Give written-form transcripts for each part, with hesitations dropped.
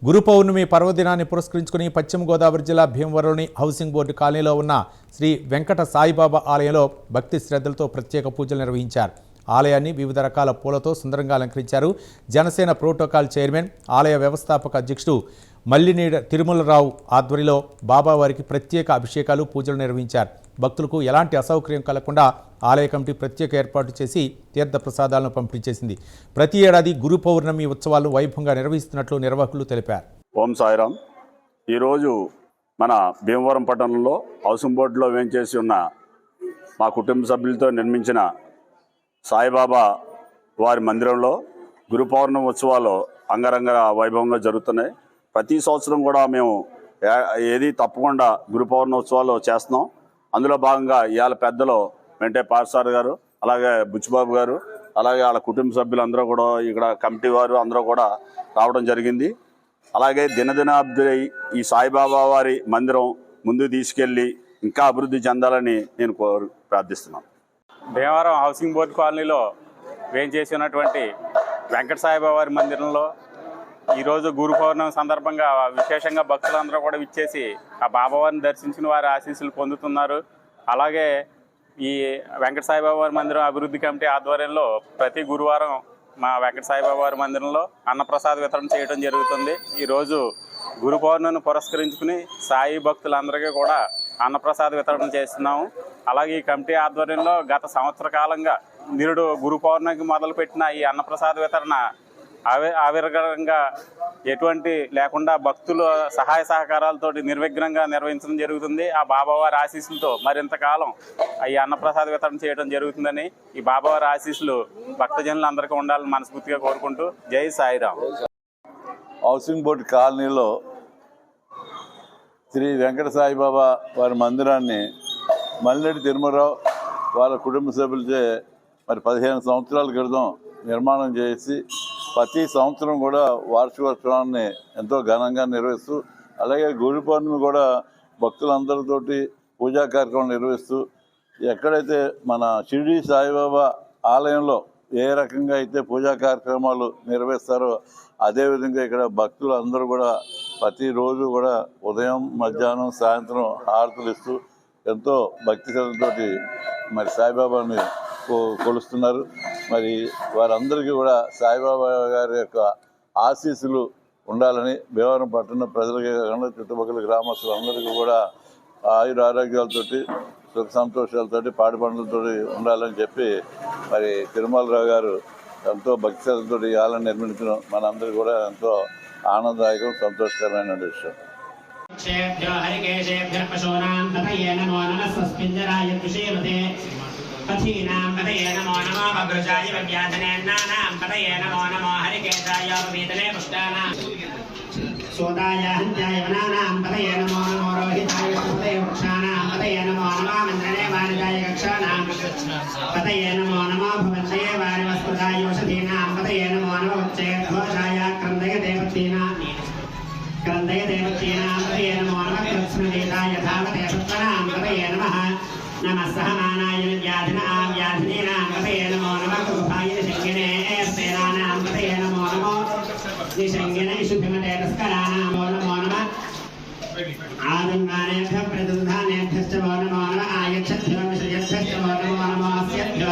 గురు పౌర్ణమి పర్వదినాన్ని పురస్కరించుకుని పశ్చిమ గోదావరి జిల్లా భీమవరంలోని హౌసింగ్ బోర్డు కాలనీలో ఉన్న శ్రీ వెంకట సాయిబాబా ఆలయంలో భక్తి శ్రద్ధలతో ప్రత్యేక పూజలు నిర్వహించారు. ఆలయాన్ని వివిధ రకాల పూలతో సుందరంగా అలంకరించారు. జనసేన ప్రోటోకాల్ చైర్మన్, ఆలయ వ్యవస్థాపక అధ్యక్షుడు మల్లినీడ తిరుమలరావు ఆధ్వర్యంలో బాబావారికి ప్రత్యేక అభిషేకాలు, పూజలు నిర్వహించారు. భక్తులకు ఎలాంటి అసౌకర్యం కలగకుండా ఆలయ కమిటీ ప్రత్యేక ఏర్పాటు చేసి తీర్థ ప్రసాదాలను పంపిణీ చేసింది. ప్రతి ఏడాది గురు పౌర్ణమి ఉత్సవాలను వైభవంగా నిర్వహిస్తున్నట్లు నిర్వాహకులు తెలిపారు. ఓం సాయిరాం. ఈరోజు మన భీమవరం పట్టణంలో హౌసింగ్ బోర్డులో వేంచేసి ఉన్న మా కుటుంబ సభ్యులతో నిర్మించిన సాయిబాబా వారి మందిరంలో గురు పౌర్ణమి ఉత్సవాలు అంగరంగ వైభవంగా జరుగుతున్నాయి. ప్రతి సంవత్సరం కూడా మేము ఏది తప్పకుండా గురు పౌర్ణమి ఉత్సవాలు చేస్తున్నాం. అందులో భాగంగా ఇవాళ పెద్దలు వెంటే పార్సార్ గారు, అలాగే బుచ్చిబాబు గారు, అలాగే వాళ్ళ కుటుంబ సభ్యులందరూ కూడా, ఇక్కడ కమిటీ వారు అందరూ కూడా రావడం జరిగింది. అలాగే దినదినాభివృద్ధి ఈ సాయిబాబా వారి మందిరం ముందుకు తీసుకెళ్ళి ఇంకా అభివృద్ధి చెందాలని నేను ప్రార్థిస్తున్నాను. భీమవరం హౌసింగ్ బోర్డు కాలనీలో వేంచేసినటువంటి వెంకట సాయిబాబా వారి మందిరంలో ఈరోజు గురు పౌర్ణమి సందర్భంగా విశేషంగా భక్తులందరూ కూడా విచ్చేసి ఆ బాబావారిని దర్శించిన వారి ఆశీస్సులు పొందుతున్నారు. అలాగే ఈ వెంకట సాయిబాబా వారి మందిరం అభివృద్ధి కమిటీ ఆధ్వర్యంలో ప్రతి గురువారం మా వెంకట సాయిబాబా వారి మందిరంలో అన్నప్రసాద వితరణ చేయడం జరుగుతుంది. ఈరోజు గురు పౌర్ణమిని పురస్కరించుకుని సాయి భక్తులందరికీ కూడా అన్నప్రసాద వితరణ చేస్తున్నాము. అలాగే ఈ కమిటీ ఆధ్వర్యంలో గత సంవత్సర కాలంగా నిరుడు గురు పౌర్ణమికి మొదలుపెట్టిన ఈ అన్నప్రసాద వితరణ ఆవిర్గంగా ఎటువంటి లేకుండా భక్తుల సహాయ సహకారాలతో నిర్విఘ్నంగా నిర్వహించడం జరుగుతుంది. ఆ బాబావారి ఆశీస్సులతో మరింతకాలం ఈ అన్నప్రసాద వితరణ చేయడం జరుగుతుందని, ఈ బాబావారి ఆశీస్సులు భక్తజనులందరికీ ఉండాలని మనస్ఫూర్తిగా కోరుకుంటూ జై సాయిరాం. హౌసింగ్ బోర్డు కాలనీలో శ్రీ వెంకట సాయిబాబా వారి మందిరాన్ని మల్లినీడ తిరుమలరావు వాళ్ళ కుటుంబ సభ్యులచే 15 సంవత్సరాల క్రితం నిర్మాణం చేసి ప్రతి సంవత్సరం కూడా వార్షికోత్సవాన్ని ఎంతో ఘనంగా నిర్వహిస్తూ, అలాగే గురు పౌర్ణమి కూడా భక్తులందరితోటి పూజా కార్యక్రమం నిర్వహిస్తూ, ఎక్కడైతే మన షిరిడి సాయిబాబా ఆలయంలో ఏ రకంగా అయితే పూజా కార్యక్రమాలు నిర్వహిస్తారో అదేవిధంగా ఇక్కడ భక్తులు అందరూ కూడా ప్రతిరోజు కూడా ఉదయం, మధ్యాహ్నం, సాయంత్రం హారతులు ఇస్తూ ఎంతో భక్తి శ్రద్ధతోటి సాయిబాబాని కొలుస్తున్నారు. వారందరికీ కూడా సాయిబాబా గారి యొక్క ఆశీస్సులు ఉండాలని భీమవరం పట్టణ ప్రజలకే కాకుండా చుట్టుపక్కల గ్రామస్తులందరికీ కూడా ఆయుర ఆరోగ్యాలతోటి, సుఖ సంతోషాలతోటి, పాడి పండ్లతో ఉండాలని చెప్పి తిరుమలరావు గారు ఎంతో భక్తి శ్రద్ధతోటి ఈ ఆలయం నిర్మించడం మనందరికీ కూడా ఎంతో ఆనందదాయకం, సంతోషకరమైన విషయం. पथीनां पतये नमो नमो वज्रजाय व्याधनेन्नानां पतये नमो नमो हरिकेशाय पवीतने पुष्टानां सोदाय हन्त्याय वनानां पतये नमो नमो रोहिताय पतये वृक्षाणां पतये नमो नमो मन्त्रणे वारिदाय कक्षाणां पतये नमो नमो भवन्नये वारिवस्पदाय औषधीनां पतये नमो नमो उच्चैर्घोषाय क्रन्दय देवतीनां पतये नमो नमः कृत्स्नदेताय धावते पुत्राणां पतये नमः नमः सहमानाय व्याधिनां व्याधिनीनां पतये नमो नमः कुरुभाय निषङ्गिने सेनानां पतये नमो नमो निषङ्गिने शुभिमते तस्कराणां नमो नमः आदिन्वानेभ्यः प्रतिदधानेभ्यश्च नमो नमः आयच्छद्भ्यो विषयेभ्यश्च नमो नमः अस्यभ्यो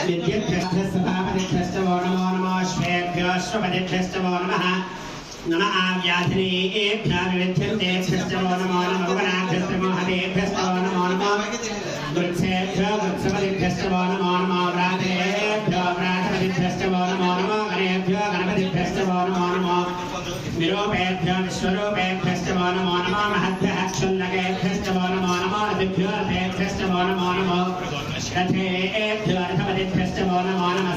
विद्येभ्यश्च सभापतिभ्यश्च नमो नमः अश्वेभ्यो अश्वपतिभ्यश्च नमः नमः आव्याधिनेभ्यः विविध्यन्तेभ्यश्च नमो नमः भुवनाभ्यश्च मोहतेभ्यश्च नमो नमः वृक्षेभ्यो वृक्षपतिभ्यश्च नमो नमः व्रातेभ्यो व्रातपतिभ्यश्च नमो नमः गणेभ्यो गणपतिभ्यश्च नमो नमः विरूपेभ्यो विश्वरूपेभ्यश्च नमो नमः महद्भ्यः क्षुल्लकेभ्यश्च नमो नमः रथिभ्यो रथेभ्यश्च नमो नमः रथेभ्यो रथपतिभ्यश्च नमो नमः